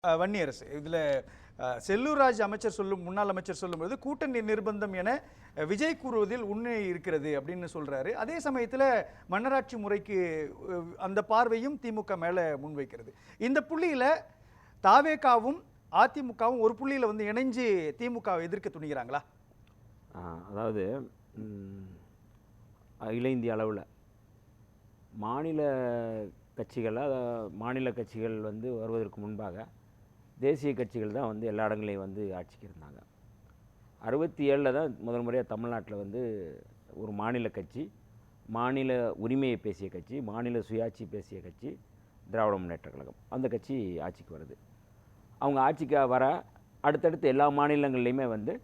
வன்னியரசு இதில் செல்லூர் ராஜ் அமைச்சர் முன்னாள் அமைச்சர் சொல்லும்போது கூட்டணி நிர்பந்தம் என விஜய் கூறுவதில் உண்மை இருக்கிறது அப்படின்னு சொல்றாரு. அதே சமயத்தில் மன்னராட்சி முறைக்கு அந்த பார்வையும் திமுக மேலே முன்வைக்கிறது. இந்த புள்ளியில் தாவேகாவும் அதிமுகவும் ஒரு புள்ளியில் வந்து இணைஞ்சு திமுகவை எதிர்க்க துணிகிறாங்களா? அதாவது அகில இந்திய அளவில் மாநில கட்சிகள் வந்து வருவதற்கு முன்பாக தேசிய கட்சிகள் தான் வந்து எல்லா இடங்களையும் வந்து ஆட்சிக்கு இருந்தாங்க. 67 தான் முதல் முறையாக தமிழ்நாட்டில் வந்து ஒரு மாநில கட்சி, மாநில உரிமையை பேசிய கட்சி, மாநில சுயாட்சி பேசிய கட்சி திராவிட முன்னேற்ற கழகம். அந்த கட்சி ஆட்சிக்கு வருது. அவங்க ஆட்சிக்கு வர அடுத்தடுத்து எல்லா மாநிலங்கள்லேயுமே வந்து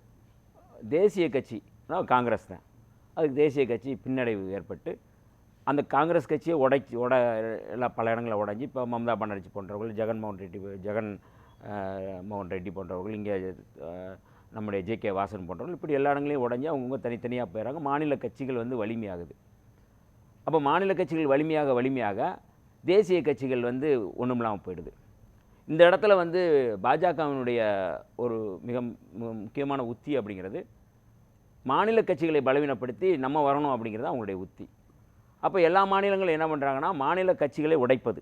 தேசிய கட்சி காங்கிரஸ் தான். அதுக்கு தேசிய கட்சி பின்னடைவு ஏற்பட்டு அந்த காங்கிரஸ் கட்சியை எல்லாம் பல இடங்களில் உடைஞ்சி இப்போ மம்தா பானர்ஜி போன்றவர்கள், ஜெகன் மோகன் ரெட்டி போன்றவர்கள், இங்கே நம்முடைய ஜே.கே. வாசன் போன்றவர்கள், இப்படி எல்லா இடங்களையும் உடைஞ்சி அவங்கவுங்க தனித்தனியாக போயிடறாங்க. மாநில கட்சிகள் வந்து வலிமையாகுது. அப்போ மாநில கட்சிகள் வலிமையாக தேசிய கட்சிகள் வந்து ஒன்றும் இல்லாமல் போயிடுது. இந்த இடத்துல வந்து பாஜகவினுடைய ஒரு மிக முக்கியமான உத்தி அப்படிங்கிறது மாநில கட்சிகளை பலவீனப்படுத்தி நம்ம வரணும் அப்படிங்கிறது அவங்களுடைய உத்தி. அப்போ எல்லா மாநிலங்களும் என்ன பண்ணுறாங்கன்னா மாநில கட்சிகளை உடைப்பது.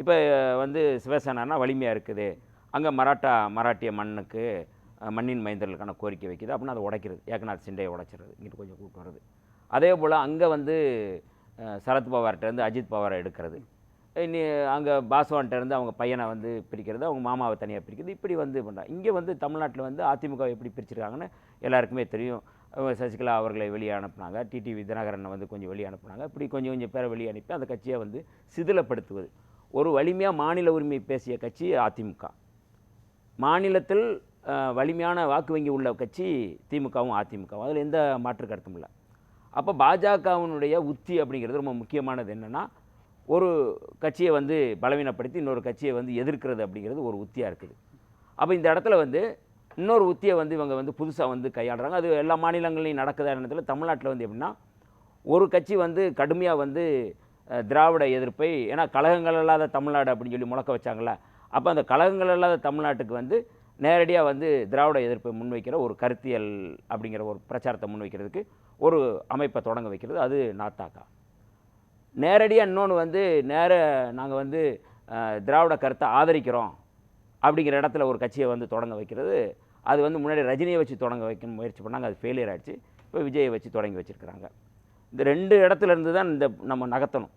இப்போ வந்து சிவசேனானா வலிமையாக இருக்குது, அங்கே மராட்டிய மண்ணின் மைந்தர்களுக்கான கோரிக்கை வைக்குது அப்படின்னா அதை உடைக்கிறது. ஏக்நாத் சிண்டேயை உடைச்சிடுறது, இங்கிட்டு கொஞ்சம் கூட்டு வருது. அதே போல் அங்கே வந்து சரத்பவார்கிட்டேருந்து அஜித் பவாரை எடுக்கிறது, அங்கே பாஸ்வான்கிட்டேருந்து அவங்க பையனை வந்து பிரிக்கிறது, அவங்க மாமாவை தனியாக பிரிக்கிறது, இப்படி வந்து பண்ணுறாங்க. இங்கே வந்து தமிழ்நாட்டில் வந்து அதிமுக எப்படி பிரிச்சிருக்காங்கன்னு எல்லாருக்குமே தெரியும். சசிகலா அவர்களை வெளியே அனுப்புனாங்க, டிடிவி தினகரனை வந்து கொஞ்சம் வெளியே அனுப்புனாங்க, இப்படி கொஞ்சம் பேரை வெளியே அனுப்பி அந்த கட்சியை வந்து சிதிலப்படுத்துவது. ஒரு வலிமையாக மாநில உரிமை பேசிய கட்சி அதிமுக, மாநிலத்தில் வலிமையான வாக்கு வங்கி உள்ள கட்சி திமுகவும் அதிமுகவும், அதில் எந்த மாற்று கருத்தும் இல்லை. அப்போ பாஜகவினுடைய உத்தி அப்படிங்கிறது ரொம்ப முக்கியமானது. என்னென்னா ஒரு கட்சியை வந்து பலவீனப்படுத்தி இன்னொரு கட்சியை வந்து எதிர்க்கிறது அப்படிங்கிறது ஒரு உத்தியாக இருக்குது. அப்போ இந்த இடத்துல வந்து இன்னொரு உத்தியை வந்து இவங்க வந்து புதுசாக வந்து கையாளுறாங்க. அது எல்லா மாநிலங்களையும் நடக்குதா இடத்துல தமிழ்நாட்டில் வந்து எப்படின்னா ஒரு கட்சி வந்து கடுமையாக வந்து திராவிட எதிர்ப்பை, ஏன்னா கழகங்கள் இல்லாத தமிழ்நாடு அப்படின்னு சொல்லி முழக்க வச்சாங்களே, அப்போ அந்த கழகங்கள் இல்லாத தமிழ்நாட்டுக்கு வந்து நேரடியாக வந்து திராவிட எதிர்ப்பை முன்வைக்கிற ஒரு கருத்தியல் அப்படிங்கிற ஒரு பிரச்சாரத்தை முன்வைக்கிறதுக்கு ஒரு அமைப்பை தொடங்க வைக்கிறது. அது நாத்தாக்கா. நேரடியாக இன்னொன்று வந்து நாங்கள் வந்து திராவிட கருத்தை ஆதரிக்கிறோம் அப்படிங்கிற இடத்துல ஒரு கட்சியை வந்து தொடங்க வைக்கிறது. அது வந்து முன்னாடி ரஜினியை வச்சு தொடங்க வைக்க முயற்சி பண்ணாங்க, அது ஃபெயிலியர் ஆகிடுச்சு. இப்போ விஜயை வச்சு தொடங்கி வச்சுருக்கிறாங்க. இந்த 2 இடத்துலேருந்து தான் நம்ம நகர்த்தணும்.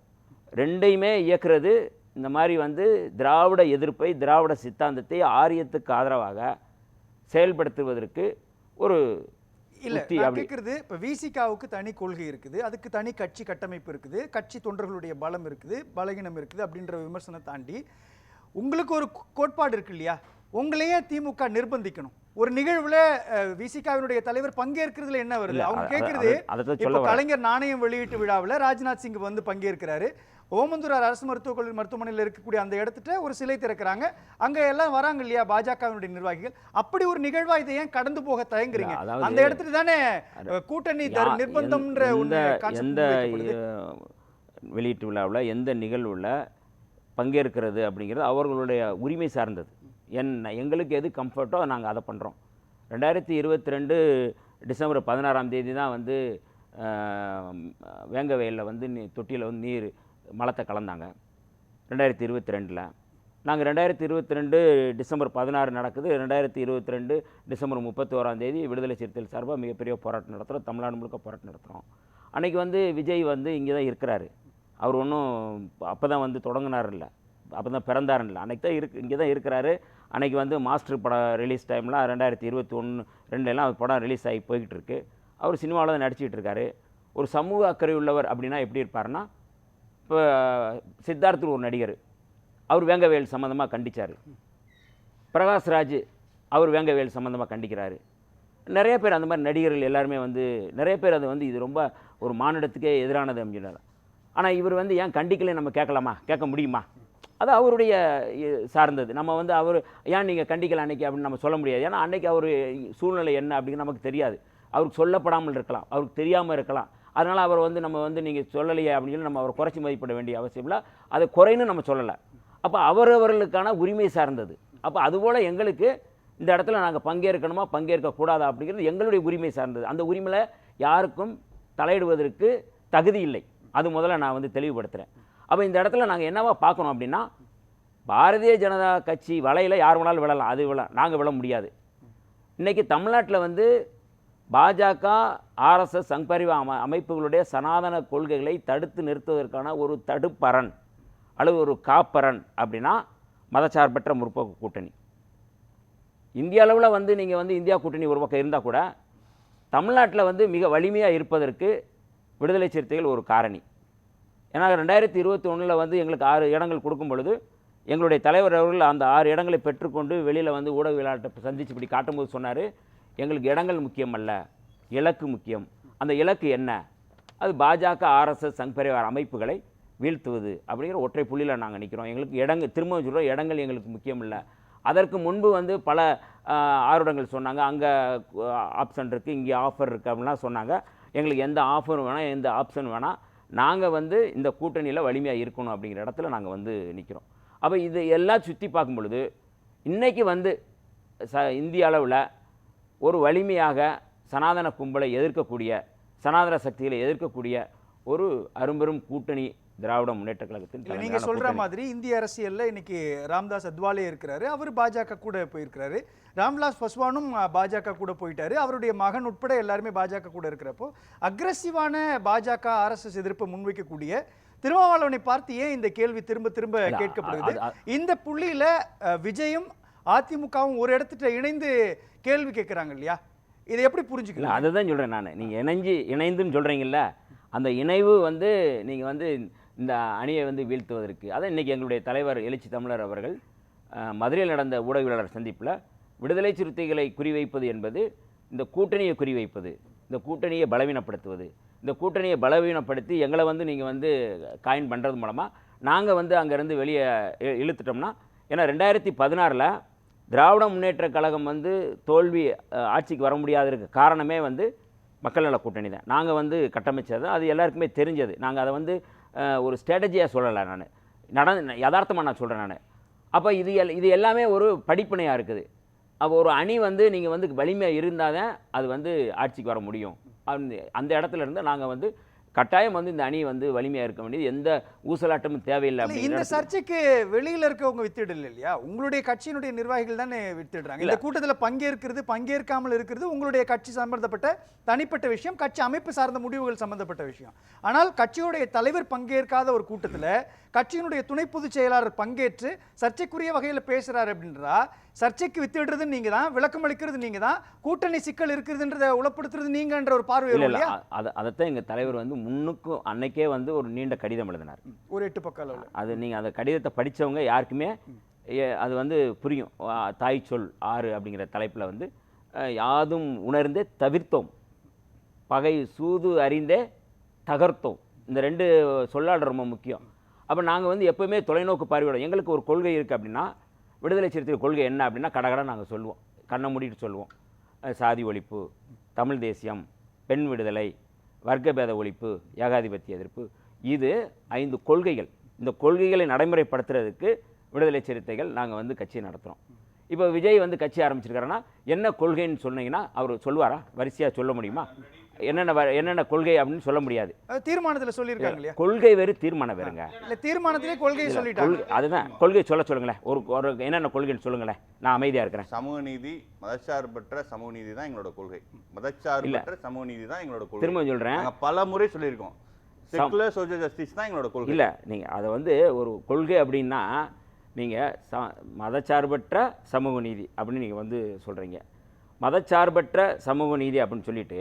ரெண்டையுமே இயக்குறது இந்த மாதிரி வந்து திராவிட எதிர்ப்பை, திராவிட சித்தாந்தத்தை ஆரியத்துக்கு ஆதரவாக செயல்படுத்துவதற்கு ஒரு இல்லை கேட்குறது. இப்போ விசிகாவுக்கு தனி கொள்கை இருக்குது, அதுக்கு தனி கட்சி கட்டமைப்பு இருக்குது, கட்சி தொண்டர்களுடைய பலம் இருக்குது, பலகீனம் இருக்குது அப்படின்ற விமர்சனம் தாண்டி உங்களுக்கு ஒரு கோட்பாடு இருக்கு இல்லையா? உங்களையே திமுக நிர்பந்திக்கணும். ஒரு நிகழ்வுல விசிகாவினுடைய தலைவர் பங்கேற்கிறதுல என்ன வருது? அவங்க கேட்கறது, இப்போ கலைஞர் நாணயம் வெளியீட்டு விழாவில் ராஜ்நாத் சிங் வந்து பங்கேற்கிறாரு. ஓமந்தூரார் அரசு மருத்துவமனையில் இருக்கக்கூடிய அந்த இடத்துல ஒரு சிலை திறக்கிறாங்க, அங்க எல்லாம் வராங்க இல்லையா பாஜகவினுடைய நிர்வாகிகள். அப்படி ஒரு நிகழ்வா இதை ஏன் கடந்து போக தயங்குறீங்க? அந்த இடத்துல தானே கூட்டணி நிர்பந்தம்ன்ற ஒன்று. எந்த வெளியீட்டு விழாவில் எந்த நிகழ்வுல பங்கேற்கிறது அப்படிங்கிறது அவர்களுடைய உரிமை சார்ந்தது. எங்களுக்கு எது கம்ஃபர்ட்டோ நாங்கள் அதை பண்ணுறோம். 2022 டிசம்பர் 16 தான் வந்து வேங்கவயலில் வந்து தொட்டியில் வந்து நீர் மலத்தை கலந்தாங்க 2022. நாங்கள் 2022 டிசம்பர் 16 நடக்குது, 2022 டிசம்பர் 31 விடுதலை சிறுத்தைகள் சார்பாக மிகப்பெரிய போராட்டம் நடத்துகிறோம், தமிழ்நாடு முழுக்க போராட்டம் நடத்துகிறோம். அன்றைக்கி வந்து விஜய் வந்து இங்கே தான் இருக்கிறாரு. அவர் ஒன்றும் அப்போ தான் வந்து தொடங்கினார் இல்லை, அப்போ தான் பிறந்தாருன்னு இல்லை, அன்றைக்கி தான் இங்கே தான் இருக்கிறாரு. அன்றைக்கி வந்து மாஸ்டர் படம் ரிலீஸ் டைம்லாம் 2021-22 படம் ரிலீஸ் ஆகி போய்கிட்டு இருக்கு. அவர் சினிமாவில் தான் நடிச்சிக்கிட்டு இருக்காரு. ஒரு சமூக அக்கறை உள்ளவர் அப்படின்னா எப்படி இருப்பார்னா, இப்போ சித்தார்த்தர் ஒரு நடிகர், அவர் வேங்கவேல் சம்மந்தமாக கண்டித்தார். பிரகாஷ்ராஜ் அவர் வேங்கவேல் சம்மந்தமாக கண்டிக்கிறாரு. நிறைய பேர் அந்த மாதிரி நடிகர்கள் எல்லாருமே வந்து நிறைய பேர் அது வந்து இது ரொம்ப ஒரு மானிடத்துக்கே எதிரானது அப்படின்னு சொன்னார். ஆனால் இவர் வந்து ஏன் கண்டிக்கலை நம்ம கேட்கலாமா, கேட்க முடியுமா? அது அவருடைய சார்ந்தது. நம்ம வந்து அவர் ஏன் நீங்கள் கண்டிக்கலை அன்றைக்கி அப்படின்னு நம்ம சொல்ல முடியாது. ஏன்னா அன்றைக்கி அவர் சூழ்நிலை என்ன அப்படின்னு நமக்கு தெரியாது. அவருக்கு சொல்லப்படாமல் இருக்கலாம், அவருக்கு தெரியாமல் இருக்கலாம். அதனால் அவர் வந்து நம்ம வந்து நீங்கள் சொல்லலையே அப்படின்னு சொல்லி நம்ம அவரை குறைச்சி மதிப்பிட வேண்டிய அவசியம் இல்லை, அதை குறைன்னு நம்ம சொல்லலை. அப்போ அவரவர்களுக்கான உரிமை சார்ந்தது. அப்போ அதுபோல் எங்களுக்கு இந்த இடத்துல நாங்கள் பங்கேற்கணுமா பங்கேற்கக்கூடாதா அப்படிங்கிறது எங்களுடைய உரிமை சார்ந்தது. அந்த உரிமையில் யாருக்கும் தலையிடுவதற்கு தகுதி இல்லை. அது முதல்ல நான் வந்து தெளிவுபடுத்துகிறேன். அப்போ இந்த இடத்துல நாங்கள் என்னவா பார்க்கணும் அப்படின்னா, பாரதிய ஜனதா கட்சி வலையில் யார் வேணாலும் விழலாம், அது நாங்கள் விழ முடியாது. இன்றைக்கி தமிழ்நாட்டில் வந்து பாஜக, ஆர்எஸ்எஸ், சங் பரிவார் அமைப்புகளுடைய சனாதன கொள்கைகளை தடுத்து நிறுத்துவதற்கான ஒரு தடுப்பரண் அல்லது ஒரு காப்பரண் அப்படின்னா மதச்சார்பற்ற முற்போக்கு கூட்டணி. இந்திய அளவில் வந்து நீங்கள் வந்து இந்தியா கூட்டணி ஒரு பக்கம் இருந்தால் கூட தமிழ்நாட்டில் வந்து மிக வலிமையாக இருப்பதற்கு விடுதலை சிறுத்தைகள் ஒரு காரணி. ஏன்னா 2021 வந்து எங்களுக்கு 6 இடங்கள் கொடுக்கும் பொழுது எங்களுடைய தலைவர் அவர்கள் அந்த 6 இடங்களை பெற்றுக்கொண்டு வெளியில் வந்து ஊடகவியலாளர்கிட்ட சந்திச்சு இப்படி காட்டும்போது சொன்னார், எங்களுக்கு இடங்கள் முக்கியம் அல்ல, இலக்கு முக்கியம். அந்த இலக்கு என்ன? அது பாஜக, ஆர்எஸ்எஸ், சங் பரிவார் அமைப்புகளை வீழ்த்துவது அப்படிங்கிற ஒற்றை புள்ளியில் நாங்கள் நிற்கிறோம். எங்களுக்கு திரும்ப சொல்கிறோம், இடங்கள் எங்களுக்கு முக்கியம் இல்லை. அதற்கு முன்பு வந்து பல ஆர்வலர்கள் சொன்னாங்க, அங்கே ஆப்ஷன் இருக்குது, இங்கே ஆஃபர் இருக்குது அப்படின்லாம் சொன்னாங்க. எங்களுக்கு எந்த ஆஃபரும் வேணாம், எந்த ஆப்ஷன் வேணாம், நாங்கள் வந்து இந்த கூட்டணியில் வலிமையாக இருக்கணும் அப்படிங்கிற இடத்துல நாங்கள் வந்து நிற்கிறோம். அப்போ இது எல்லாம் சுற்றி பார்க்கும் பொழுது இன்றைக்கி வந்து இந்திய அளவில் ஒரு வலிமையாக சனாதன கும்பலை எதிர்க்கக்கூடிய, சனாதன சக்திகளை எதிர்க்கக்கூடிய ஒரு அரும்பெரும் கூட்டணி திராவிட முன்னேற்ற கழகத்தின். நீங்க சொல்ற மாதிரி இந்திய அரசியல்ல இன்னைக்கு ராம்தாஸ் அத்வாலே இருக்கிறாரு, அவர் பாஜக கூட போயிருக்கிறாரு. ராம்விலாஸ் பாஸ்வானும் பாஜக கூட போயிட்டாரு. அவருடைய மகன் உட்பட எல்லாருமே பாஜக கூட இருக்கிறப்போ அக்ரெசிவான பாஜக ஆர்எஸ்எஸ் எதிர்ப்பை முன்வைக்கக்கூடிய திருமாவளவனை பார்த்து ஏன் இந்த கேள்வி திரும்ப திரும்ப கேட்கப்படுது? இந்த புள்ளியில விஜயும் அதிமுகவும் ஒரு இடத்துல இணைந்து கேள்வி கேட்கிறாங்க இல்லையா? இதை எப்படி புரிஞ்சுக்கலாம்? அதுதான் சொல்றேன் நான். நீங்க இணைந்துன்னு சொல்றீங்கல்ல, அந்த இணைவு வந்து நீங்க வந்து இந்த அணியை வந்து வீழ்த்துவதற்கு, அதான் இன்றைக்கி எங்களுடைய தலைவர் எழுச்சி தமிழர் அவர்கள் மதுரையில் நடந்த ஊடகவியலாளர் சந்திப்பில் விடுதலை சிறுத்தைகளை குறிவைப்பது என்பது இந்த கூட்டணியை குறிவைப்பது, இந்த கூட்டணியை பலவீனப்படுத்துவது, இந்த கூட்டணியை பலவீனப்படுத்தி எங்களை வந்து நீங்கள் வந்து காயின் பண்ணுறது மூலமாக நாங்கள் வந்து அங்கேருந்து வெளியே இழுத்துட்டோம்னா, ஏன்னா 2016 திராவிட முன்னேற்ற கழகம் வந்து தோல்வி ஆட்சிக்கு வர முடியாததுக்கு காரணமே வந்து மக்கள் நல கூட்டணி தான். நாங்கள் வந்து கட்டமைச்சது, அது எல்லாருக்குமே தெரிஞ்சது. நாங்கள் அதை வந்து ஒரு ஸ்ட்ராட்டஜியாக சொல்லலை, நான் யதார்த்தமாக நான் சொல்கிறேன் நான். அப்போ இது எல்லாமே ஒரு படிப்பினையாக இருக்குது. அப்போ ஒரு அணி வந்து நீங்கள் வந்து வலிமையாக இருந்தால் தான் அது வந்து ஆட்சிக்கு வர முடியும். அந்த இடத்துல இருந்து நாங்கள் வந்து கட்டாயம் வந்து இந்த அணி வந்து வலிமையாக இருக்க வேண்டியது, எந்த ஊசலாட்டமும் தேவையில்லை. இந்த சர்ச்சைக்கு வெளியில் இருக்கவங்க வித்துடல இல்லையா? உங்களுடைய கட்சியினுடைய நிர்வாகிகள் தானே வித்துடுறாங்க. இந்த கூட்டத்தில் பங்கேற்கிறது பங்கேற்காமல் இருக்கிறது உங்களுடைய கட்சி சம்பந்தப்பட்ட தனிப்பட்ட விஷயம், கட்சி அமைப்பு சார்ந்த முடிவுகள் சம்பந்தப்பட்ட விஷயம். ஆனால் கட்சியுடைய தலைவர் பங்கேற்காத ஒரு கூட்டத்தில் கட்சியினுடைய துணை பொதுச் செயலாளர் பங்கேற்று சர்ச்சைக்குரிய வகையில் பேசுறாரு அப்படின்றா சர்ச்சைக்கு வித்துடுறது நீங்க தான், விளக்கம் அளிக்கிறது நீங்க தான், கூட்டணி சிக்கல் இருக்குதுன்றத உளப்படுத்துறது நீங்கன்ற ஒரு பார்வை இல்லையா? அதைத்தான் எங்க தலைவர் வந்து முன்னுக்கு அன்னைக்கே வந்து ஒரு நீண்ட கடிதம் எழுதினார், ஒரு 8 பக்க அளவு. அது நீங்க அந்த கடிதத்தை படிச்சவங்க யாருக்குமே அது வந்து புரியும். தாய் சொல் 6 அப்படிங்கிற தலைப்பில் வந்து யாதும் உணர்ந்தே தவிர்த்தோம், பகை சூது அறிந்தே தகர்த்தோம். இந்த 2 சொல்லாடல் ரொம்ப முக்கியம். அப்போ நாங்கள் வந்து எப்போவுமே தொலைநோக்கு பார்வையோட, எங்களுக்கு ஒரு கொள்கை இருக்குது அப்படின்னா, விடுதலை சிறுத்தைகள் கொள்கை என்ன அப்படின்னா கடகடை நாங்கள் சொல்லுவோம், கண்ணை மூடிட்டு சொல்லுவோம். சாதி ஒழிப்பு, தமிழ் தேசியம், பெண் விடுதலை, வர்க்கபேத ஒழிப்பு, ஏகாதிபத்திய எதிர்ப்பு, இது 5 கொள்கைகள். இந்த கொள்கைகளை நடைமுறைப்படுத்துறதுக்கு விடுதலை சிறுத்தைகள் நாங்கள் வந்து கட்சியை நடத்துகிறோம். இப்போ விஜய் வந்து கட்சி ஆரம்பிச்சிருக்காருன்னா என்ன கொள்கைன்னு சொன்னீங்கன்னா அவர் சொல்லுவாரா? வரிசையாக சொல்ல முடியுமா? என்னென்ன கொள்கை அப்படின்னு சொல்ல முடியாது. தீர்மானத்தில் சொல்லியிருக்காங்க இல்லையா? கொள்கை வேறு தீர்மானம் வேறுங்க. இல்லை, தீர்மானத்திலே கொள்கையை சொல்லிட்டாங்க. அதுதான் கொள்கை சொல்லுங்களேன். ஒரு என்னென்ன கொள்கைன்னு சொல்லுங்களேன், நான் அமைதியாக இருக்கிறேன். சமூக நீதி, மதச்சார்பற்ற சமூக நீதி தான் எங்களோட கொள்கை. மதச்சார்பற்ற சமூக நீதி தான் எங்களோட கொள்கை. திரும்ப சொல்கிறேன், பல முறை சொல்லியிருக்கோம். செக்குலர் சோஷியல் ஜஸ்டிஸ் தான் எங்களோட கொள்கை. இல்லை, நீங்கள் அதை வந்து ஒரு கொள்கை அப்படின்னா நீங்கள் மதச்சார்பற்ற சமூக நீதி அப்படின்னு நீங்கள் வந்து சொல்கிறீங்க. மதச்சார்பற்ற சமூக நீதி அப்படின்னு சொல்லிட்டு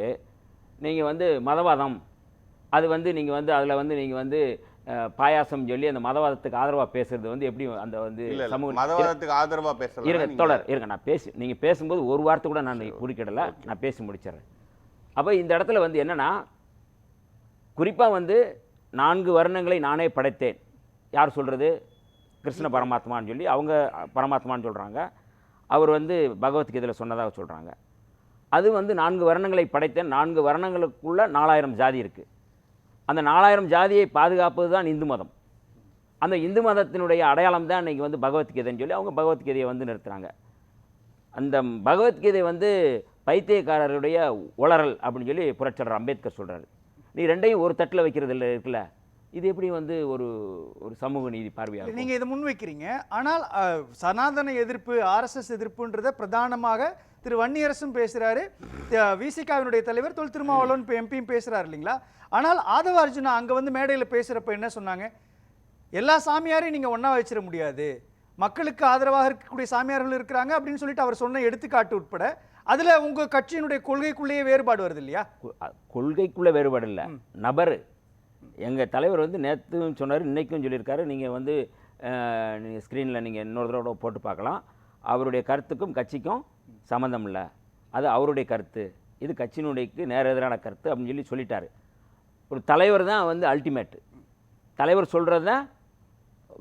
நீங்கள் வந்து மதவாதம், அது வந்து நீங்கள் வந்து அதில் வந்து நீங்கள் வந்து பாயாசம் சொல்லி அந்த மதவாதத்துக்கு ஆதரவாக பேசுறது வந்து எப்படி அந்த வந்து சமூக மதவாதத்துக்கு ஆதரவாக பேசுறது? இருங்க நான் நீங்கள் பேசும்போது ஒரு வார்த்தை கூட நான் குறுக்கிடலை, நான் பேசி முடிச்சிடுறேன். அப்போ இந்த இடத்துல வந்து என்னென்னா, குறிப்பாக வந்து 4 வர்ணங்களை நானே படைத்தேன். யார் சொல்கிறது? கிருஷ்ண பரமாத்மான்னு சொல்லி அவங்க பரமாத்மான்னு சொல்கிறாங்க. அவர் வந்து பகவத்கீதையில் சொன்னதாக சொல்கிறாங்க. அது வந்து 4 வர்ணங்களை படைத்தேன். 4 வர்ணங்களுக்குள்ள 4000 ஜாதி இருக்குது. அந்த 4000 ஜாதியை பாதுகாப்பது தான் இந்து மதம். அந்த இந்து மதத்தினுடைய அடையாளம் தான் இன்றைக்கி வந்து பகவத்கீதைன்னு சொல்லி அவங்க பகவத்கீதையை வந்து நிறுத்துகிறாங்க. அந்த பகவத்கீதை வந்து பைத்தியக்காரருடைய உளறல் அப்படின்னு சொல்லி புரட்சியாளர் அம்பேத்கர் சொல்கிறாரு. நீ ரெண்டையும் ஒரு தட்டில் வைக்கிறது இல்லை இருக்குல்ல, இது எப்படி வந்து ஒரு ஒரு சமூக நீதி பார்வையாக? நீங்கள் இதை முன்வைக்கிறீங்க. ஆனால் சனாதன எதிர்ப்பு, ஆர்எஸ்எஸ் எதிர்ப்புன்றதை பிரதானமாக திரு வன்னியரசும் பேசுகிறாரு, விசிகாவினுடைய தலைவர் தொல் திருமாவளவன் இப்போ எம்பியும் பேசுகிறாரு இல்லைங்களா? ஆனால் ஆதவ அர்ஜுனா அங்கே வந்து மேடையில் பேசுகிறப்ப என்ன சொன்னாங்க? எல்லா சாமியாரையும் நீங்கள் ஒன்றா வச்சிட முடியாது, மக்களுக்கு ஆதரவாக இருக்கக்கூடிய சாமியார்கள் இருக்கிறாங்க அப்படின்னு சொல்லிட்டு அவர் சொன்ன எடுத்துக்காட்டு உட்பட அதில் உங்கள் கட்சியினுடைய கொள்கைக்குள்ளேயே வேறுபாடு வருது இல்லையா? கொள்கைக்குள்ளே வேறுபாடு இல்லை, நபர். எங்கள் தலைவர் வந்து நேற்றும் சொன்னார், இன்றைக்கும் சொல்லியிருக்காரு. நீங்கள் வந்து நீங்கள் ஸ்க்ரீனில் நீங்கள் இன்னொரு தடவை போட்டு பார்க்கலாம். அவருடைய கருத்துக்கும் கட்சிக்கும் சம்மந்தம் இல்லை, அது அவருடைய கருத்து, இது கட்சியினுடையக்கு நேர எதிரான கருத்து அப்படின்னு சொல்லிட்டாரு. ஒரு தலைவர் தான் வந்து அல்டிமேட்டு. தலைவர் சொல்கிறது தான்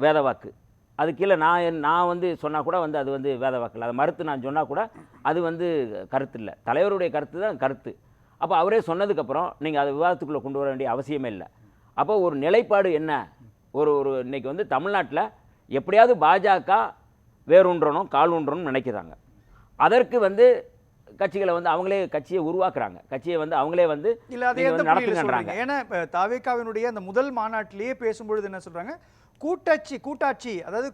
வேத வாக்கு. அது கீழே நான் வந்து சொன்னால் கூட வந்து அது வந்து வேத வாக்கு இல்லை, அதை மறுத்து நான் சொன்னால் கூட அது வந்து கருத்து இல்லை. தலைவருடைய கருத்து தான் கருத்து. அப்போ அவரே சொன்னதுக்கப்புறம் நீங்கள் அதை விவாதத்துக்குள்ளே கொண்டு வர வேண்டிய அவசியமே இல்லை. அப்போ ஒரு நிலைப்பாடு என்ன? ஒரு இன்றைக்கி வந்து தமிழ்நாட்டில் எப்படியாவது பாஜக வேரூன்றணும் கால் ஊன்றணும்னு நினைக்கிறாங்க. அதற்கு வந்து கட்சிகளை வந்து அவங்களே கட்சியை உருவாக்குறாங்க, கட்சியை வந்து அவங்களே வந்து நடத்துங்கன்றாங்க. ஏன்னா இப்போ தாவேகாவினுடைய அந்த முதல் மாநாட்டிலேயே பேசும்பொழுது என்ன சொல்கிறாங்க, கூட்டாட்சி, அதாவது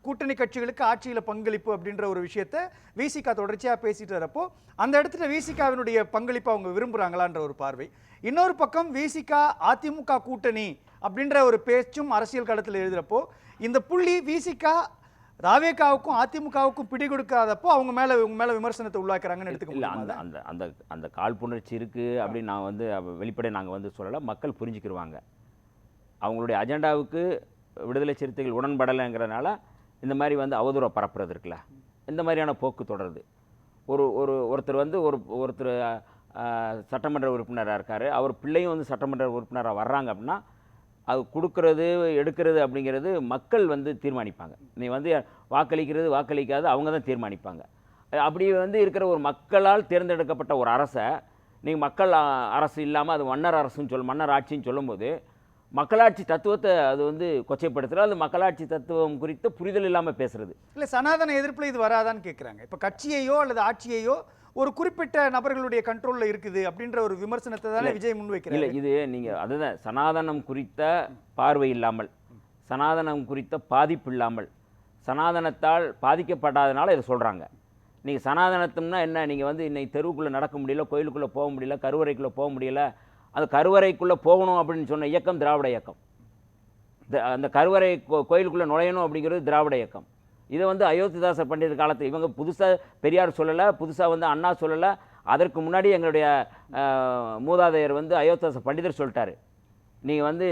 கூட்டணி கட்சிகளுக்கு ஆட்சியில் பங்களிப்பு அப்படின்ற ஒரு விஷயத்தை விசிகா தொடர்ச்சியாக பேசிட்டு வரப்போ அந்த இடத்துல விசிகாவினுடைய பங்களிப்பு அவங்க விரும்புகிறாங்களான்ற ஒரு பார்வை. இன்னொரு பக்கம் விசிகா அதிமுக கூட்டணி அப்படின்ற ஒரு பேச்சும் அரசியல் களத்தில் எழுதுகிறப்போ இந்த புள்ளி விசிகா தாவேகாவுக்கும் அதிமுகவுக்கும் பிடி கொடுக்காதப்போ அவங்க மேலே விமர்சனத்தை உள்ளாக்குறாங்கன்னு எடுத்துக்கலாம். அந்த அந்த அந்த அந்த காழ்ப்புணர்ச்சி இருக்குது அப்படின்னு நான் வந்து வெளிப்படையாக நாங்கள் வந்து சொல்லலை, மக்கள் புரிஞ்சுக்கிடுவாங்க. அவங்களுடைய அஜெண்டாவுக்கு விடுதலை சிறுத்தைகள் உடன்படலைங்கிறதுனால இந்த மாதிரி வந்து அவதூறை பரப்புறது இருக்குல்ல, இந்த மாதிரியான போக்கு தொடருது. ஒருத்தர் வந்து ஒருத்தர் சட்டமன்ற உறுப்பினராக இருக்கார், அவர் பிள்ளையும் வந்து சட்டமன்ற உறுப்பினராக வர்றாங்க அப்படின்னா அது கொடுக்கறது எடுக்கிறது அப்படிங்கிறது மக்கள் வந்து தீர்மானிப்பாங்க. நீ வந்து வாக்களிக்கிறது வாக்களிக்காது அவங்க தான் தீர்மானிப்பாங்க. அப்படி வந்து இருக்கிற ஒரு மக்களால் தேர்ந்தெடுக்கப்பட்ட ஒரு அரசை நீங்கள் மக்கள் அரசு இல்லாமல் அது மன்னர் அரசுன்னு மன்னர் ஆட்சின்னு சொல்லும்போது மக்களாட்சி தத்துவத்தை அது வந்து கொச்சைப்படுத்துகிறது. அது மக்களாட்சி தத்துவம் குறித்து புரிதல் இல்லாமல் பேசுறது இல்லை. சனாதன எதிர்ப்பில் இது வராதான்னு கேட்குறாங்க. இப்போ கட்சியையோ அல்லது ஆட்சியையோ ஒரு குறிப்பிட்ட நபர்களுடைய கண்ட்ரோலில் இருக்குது அப்படின்ற ஒரு விமர்சனத்தை தானே விஜய் முன்வைக்கிறார். இல்லை, இது நீங்கள் அதுதான் சனாதனம் குறித்த பார்வை இல்லாமல், சனாதனம் குறித்த பாதிப்பு இல்லாமல், சனாதனத்தால் பாதிக்கப்படாதனால இதை சொல்கிறாங்க. நீங்கள் சனாதனத்தும்னா என்ன? நீங்கள் வந்து இன்னைக்கு தெருவுக்குள்ளே நடக்க முடியல, கோயிலுக்குள்ளே போக முடியல, கருவறைக்குள்ளே போக முடியல, அந்த கருவறைக்குள்ளே போகணும் அப்படின்னு சொன்ன இயக்கம் திராவிட இயக்கம். அந்த கருவறை கோயிலுக்குள்ளே நுழையணும் அப்படிங்கிறது திராவிட இயக்கம். இதை வந்து அயோத்திதாசர் பண்டிதர் காலத்தில் இவங்க புதுசாக பெரியார் சொல்லலை, புதுசாக வந்து அண்ணா சொல்லலை. அதற்கு முன்னாடி எங்களுடைய மூதாதையர் வந்து அயோத்திதாசர் பண்டிதர் சொல்லிட்டாரு. நீங்கள் வந்து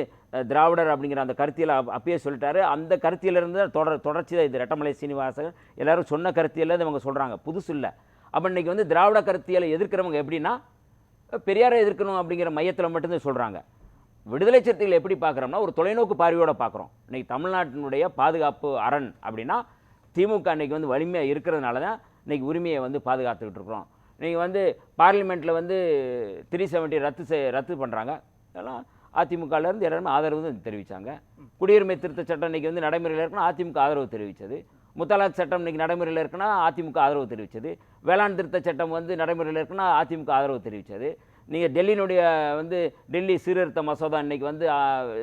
திராவிடர் அப்படிங்கிற அந்த கருத்தியில் அப்பயே சொல்லிட்டாரு. அந்த கருத்தியிலிருந்து தொடர்ச்சி தான் இது. ரெட்டமலை சீனிவாசன் எல்லோரும் சொன்ன கருத்தியில் இவங்க சொல்கிறாங்க, புதுசு இல்லை. அப்போ இன்றைக்கி வந்து திராவிட கருத்தியலை எதிர்க்கிறவங்க எப்படின்னா பெரியாரை எதிர்க்கணும் அப்படிங்கிற மையத்தில் மட்டும்தான் சொல்கிறாங்க. விடுதலை சிறுத்தைகள் எப்படி பார்க்குறோம்னா ஒரு தொலைநோக்கு பார்வையோடு பார்க்குறோம். இன்றைக்கி தமிழ்நாட்டினுடைய பாதுகாப்பு அரண் அப்படின்னா திமுக இன்றைக்கி வந்து வலிமையாக இருக்கிறதுனால தான் இன்றைக்கி உரிமையை வந்து பாதுகாத்துக்கிட்டு இருக்கிறோம். நீங்கள் வந்து பார்லிமெண்ட்டில் வந்து 370 ரத்து பண்ணுறாங்க. அதெல்லாம் அதிமுகலேருந்து எல்லாருமே ஆதரவு தான் தெரிவித்தாங்க. குடியுரிமை திருத்த சட்டம் இன்றைக்கி வந்து நடைமுறையில் இருக்குன்னா அதிமுக ஆதரவு தெரிவித்தது. முத்தலாக் சட்டம் இன்றைக்கி நடைமுறையில் இருக்குன்னா அதிமுக ஆதரவு தெரிவித்தது. வேளாண் திருத்த சட்டம் வந்து நடைமுறையில் இருக்குன்னா அதிமுக ஆதரவு தெரிவித்தது. நீங்கள் டெல்லியினுடைய வந்து டெல்லி சீர்திருத்த மசோதா இன்றைக்கி வந்து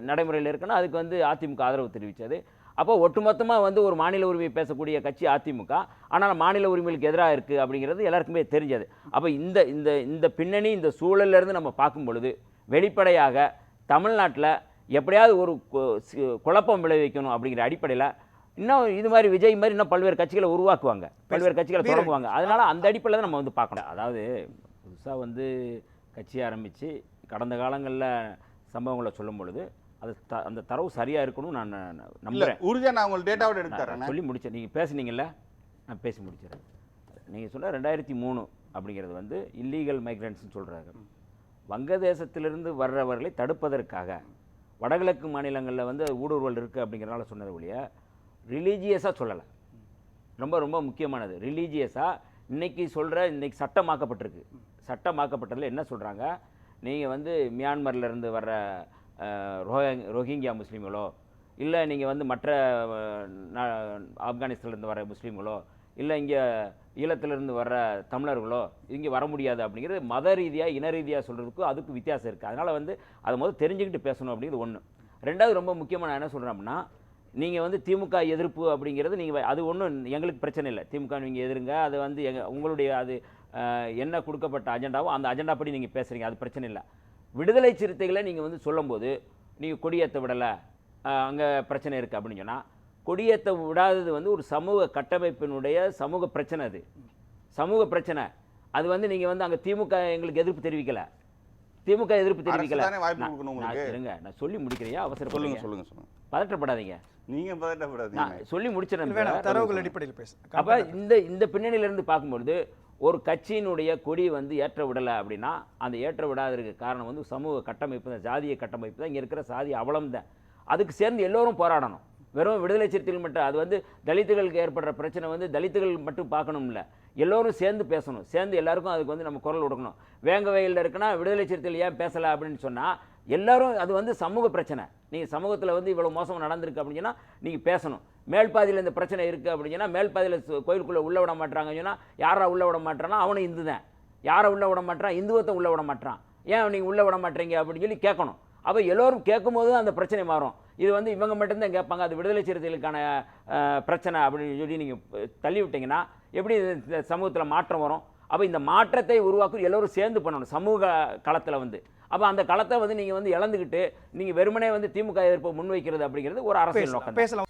நடைமுறையில் இருக்குன்னா அதுக்கு வந்து அதிமுக ஆதரவு தெரிவித்தது. அப்போ ஒட்டுமொத்தமாக வந்து ஒரு மாநில உரிமையை பேசக்கூடிய கட்சி அதிமுக, ஆனால் மாநில உரிமைகளுக்கு எதிராக இருக்குது அப்படிங்கிறது எல்லாருக்குமே தெரிஞ்சது. அப்போ இந்த இந்த இந்த பின்னணி, இந்த சூழலிருந்து நம்ம பார்க்கும் பொழுது வெளிப்படையாக தமிழ்நாட்டில் எப்படியாவது ஒரு குழப்பம் விளைவிக்கணும் அப்படிங்கிற அடிப்படையில் இன்னும் இது மாதிரி விஜய் மாதிரி இன்னும் பல்வேறு கட்சிகளை உருவாக்குவாங்க, பல்வேறு கட்சிகளை தொடங்குவாங்க. அதனால் அந்த அடிப்படையில் தான் நம்ம வந்து பார்க்கணும். அதாவது புதுசாக வந்து கட்சி ஆரம்பித்து கடந்த காலங்களில் சம்பவங்களை சொல்லும் பொழுது அது அந்த தரவு சரியாக இருக்கணும் நான் நம்புகிறேன். உறுதியாக நான் உங்களுக்கு டேட்டாவோட எடுத்துறேன். சொல்லி முடித்தேன், நீங்கள் பேசுனீங்கல்ல, நான் பேசி முடிச்சிடறேன். நீங்கள் சொன்ன 2003 அப்படிங்கிறது வந்து இல்லீகல் மைக்ரண்ட்ஸ்னு சொல்கிறாங்க. வங்கதேசத்திலிருந்து வர்றவர்களை தடுப்பதற்காக வடகிழக்கு மாநிலங்களில் வந்து ஊடுருவல் இருக்குது அப்படிங்கிறனால சொன்னது ஒழிய ரிலீஜியஸாக சொல்லலை. ரொம்ப ரொம்ப முக்கியமானது ரிலீஜியஸாக இன்றைக்கி இன்றைக்கி சட்டமாக்கப்பட்டிருக்கு. சட்டமாக்கப்பட்டதில் என்ன சொல்கிறாங்க, நீங்கள் வந்து மியான்மர்லேருந்து வர்ற ரோஹிங்கியா முஸ்லீம்களோ இல்லை நீங்கள் வந்து மற்ற ஆப்கானிஸ்தான்லேருந்து வர முஸ்லீம்களோ இல்லை இங்கே ஈழத்திலிருந்து வர்ற தமிழர்களோ இங்கே வர முடியாது அப்படிங்கிறது மத ரீதியாக இன ரீதியாக சொல்கிறதுக்கும் அதுக்கு வித்தியாசம் இருக்குது. அதனால் வந்து அதை முதல்ல தெரிஞ்சுக்கிட்டு பேசணும் அப்படிங்கிறது ஒன்று. ரெண்டாவது ரொம்ப முக்கியமாக நான் என்ன சொல்கிறேன் அப்படின்னா, நீங்கள் வந்து திமுக எதிர்ப்பு அப்படிங்கிறது நீங்கள் அது ஒன்றும் எங்களுக்கு பிரச்சனை இல்லை. திமுக நீங்கள் எதிருங்க, அது வந்து உங்களுடைய அது என்ன கொடுக்கப்பட்ட அஜெண்டாவோ அந்த அஜெண்டா படி நீங்கள் பேசுகிறீங்க, அது பிரச்சனை இல்லை. விடுதலை சிறுத்தைகளை நீங்கள் வந்து சொல்லும்போது நீங்கள் கொடியேற்ற விடலை, அங்கே பிரச்சனை இருக்குது அப்படின்னு சொன்னால், கொடியேற்ற விடாதது வந்து ஒரு சமூக கட்டமைப்பினுடைய சமூக பிரச்சனை. அது சமூக பிரச்சனை. அது வந்து நீங்கள் வந்து அங்கே திமுக எங்களுக்கு எதிர்ப்பு தெரிவிக்கலை, திமுக எதிர்ப்பு தெரிவிக்கலை. இருங்க, நான் சொல்லி முடிக்கிறையா? அவசரம் சொல்லுங்க சொல்லுங்க சொல்லுங்க, பதற்றப்படாதீங்க. நீங்க பதட்டப்படாதீங்க, நான் சொல்லி முடிச்சிடறேன். தரவுகள் அடிப்படையில் பேச. அப்போ இந்த பின்னணியிலேருந்து பார்க்கும்பொழுது ஒரு கட்சியினுடைய கொடி வந்து ஏற்ற விடலை அப்படின்னா அந்த ஏற்ற விடாததுக்கு காரணம் வந்து சமூக கட்டமைப்பு தான், ஜாதிய கட்டமைப்பு தான். இங்கே இருக்கிற சாதி அவலம் தான். அதுக்கு சேர்ந்து எல்லோரும் போராடணும். வெறும் விடுதலை சிறுத்தைகள் மட்டும், அது வந்து தலித்துகளுக்கு ஏற்படுற பிரச்சனை வந்து தலித்துகள் மட்டும் பார்க்கணும் இல்லை, எல்லோரும் சேர்ந்து பேசணும். சேர்ந்து எல்லாருக்கும் அதுக்கு வந்து நம்ம குரல் கொடுக்கணும். வேங்க வயலில் இருக்குன்னா விடுதலை சிறுத்தைகள் ஏன் பேசலை அப்படின்னு சொன்னால் எல்லாரும் அது வந்து சமூக பிரச்சனை. நீங்கள் சமூகத்தில் வந்து இவ்வளோ மோசம் நடந்திருக்கு அப்படின்னு சொன்னால் நீங்கள் பேசணும். மேல்பாதியில் இந்த பிரச்சனை இருக்குது அப்படின்னு சொன்னால் மேல்பாதியில் கோயிலுக்குள்ளே உள்ளே விட மாட்டாங்கன்னு சொன்னால் யாரா உள்ளே விட மாட்டானா அவனும் இந்து தான். யாரை உள்ளே விட மாட்டான்? இந்துவத்தை உள்ளே விட மாட்டான். ஏன் நீங்கள் உள்ளே விட மாட்டீங்க அப்படின்னு சொல்லி கேட்கணும். அப்போ எல்லோரும் கேட்கும்போது அந்த பிரச்சனை மாறும். இது வந்து இவங்க மட்டும்தான் கேட்பாங்க, அது விடுதலை சிறுத்தைகளுக்கான பிரச்சனை அப்படின்னு சொல்லி நீங்கள் தள்ளி விட்டீங்கன்னா எப்படி இந்த சமூகத்தில் மாற்றம் வரும்? அப்போ இந்த மாற்றத்தை உருவாக்க எல்லோரும் சேர்ந்து பண்ணணும் சமூக களத்தில் வந்து. அப்போ அந்த களத்தை வந்து நீங்கள் வந்து இழந்துக்கிட்டு நீங்கள் வெறுமனே வந்து திமுக எதிர்ப்பை முன்வைக்கிறது அப்படிங்கிறது ஒரு அரசியல் நோக்கம். பேசலாம்.